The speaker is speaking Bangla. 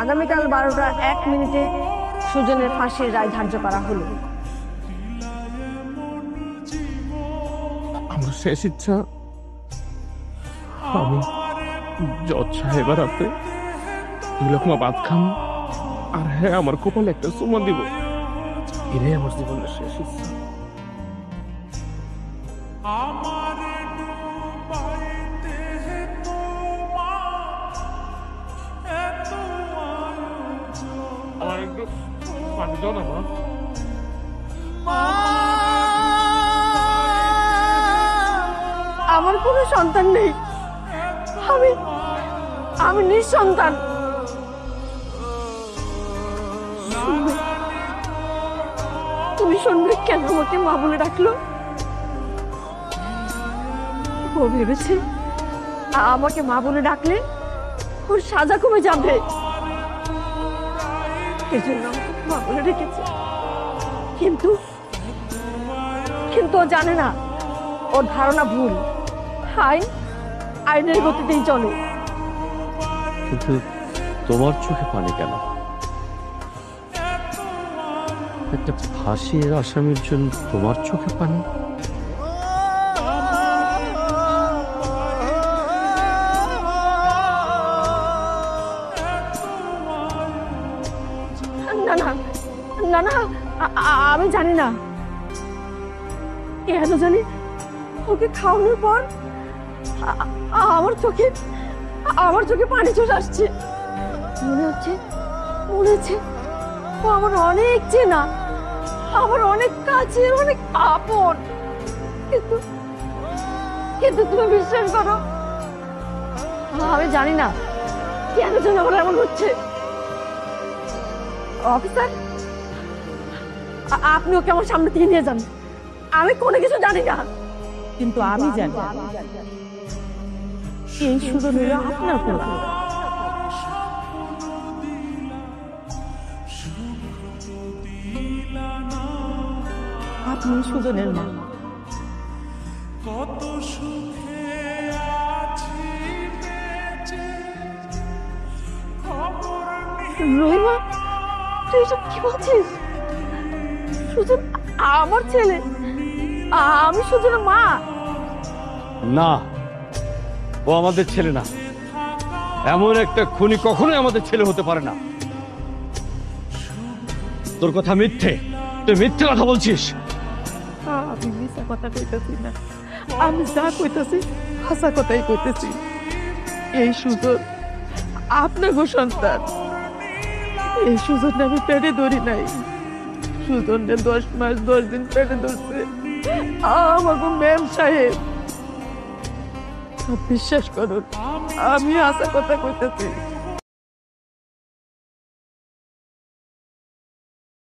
আগামীকাল 12টা 1 মিনিটে সুজনের ফাঁসির রায় ধার্য করা হলো। আমার শেষ ইচ্ছা আমি জজ সাহেবের হাতে 2 লকমা ভাত খাম আর হ্যাঁ আমার কপালে একটা চুমা দিব। এটাই আমার জীবনের শেষ ইচ্ছা। আমার একটু পানি দাও না মা। আমার কোনো সন্তান নেই, আমি আমি নিঃসন্তান। তুমি শুনবে কেন আমাকে মা বলে ডাকলো? ও ভেবেছে আমাকে মা বলে ডাকলে ওর সাজা কমে যাবে, এই জন্য আমাকে মা বলে ডেকেছে। কিন্তু কিন্তু ও জানে না, ওর ধারণা ভুল। আইনের গতিতেই চলে। কিন্তু তোমার চোখে পানি কেন? একটা ফাঁসির আসামির জন্য তোমার চোখে পানি? না না না না, আমি জানি না কেন জানি ওকে খাওয়ানোর পর আমার চোখে পানি চলে আসছে। মনে হচ্ছে ও আমার অনেক চেনা, আমার অনেক কাছের, অনেক আপন। কিন্তু কিন্তু তুমি বিশ্বাস করো, আমি জানি না কেন যেন আমার এমন হচ্ছে। অফিসার, আপনি ওকে আমার সামনে থেকে নিয়ে যান। আমি কোনো কিছু জানি না, কিন্তু আমি জানি এই সুজন হলো আপনার পোলা। আপনি সুজনের মা। রহিমা, তুই এসব কি বলছিস? সুজন আমার ছেলে, আমি সুজনের মা। না, ও আমাদের ছেলে না। এমন একটা খুনি কখনোই আমাদের ছেলে হতে পারে না। তোর কথা মিথ্যে, তুই মিথ্যে কথা বলছিস। আমি মিথ্যা কথা কইতেছি না, আমি যা কইতেছি হাসা কথাই কইতেছি। এই সুজন আপনার গো সন্তান। এই সুজনটা আমি পেটে ধরি নাই, সুজনটা 10 মাস 10 দিন পেটে ধরছে আমাকে ম্যাম সাহেব। বিশ্বাস করুন, আমি হাসা কথা কইতেছি।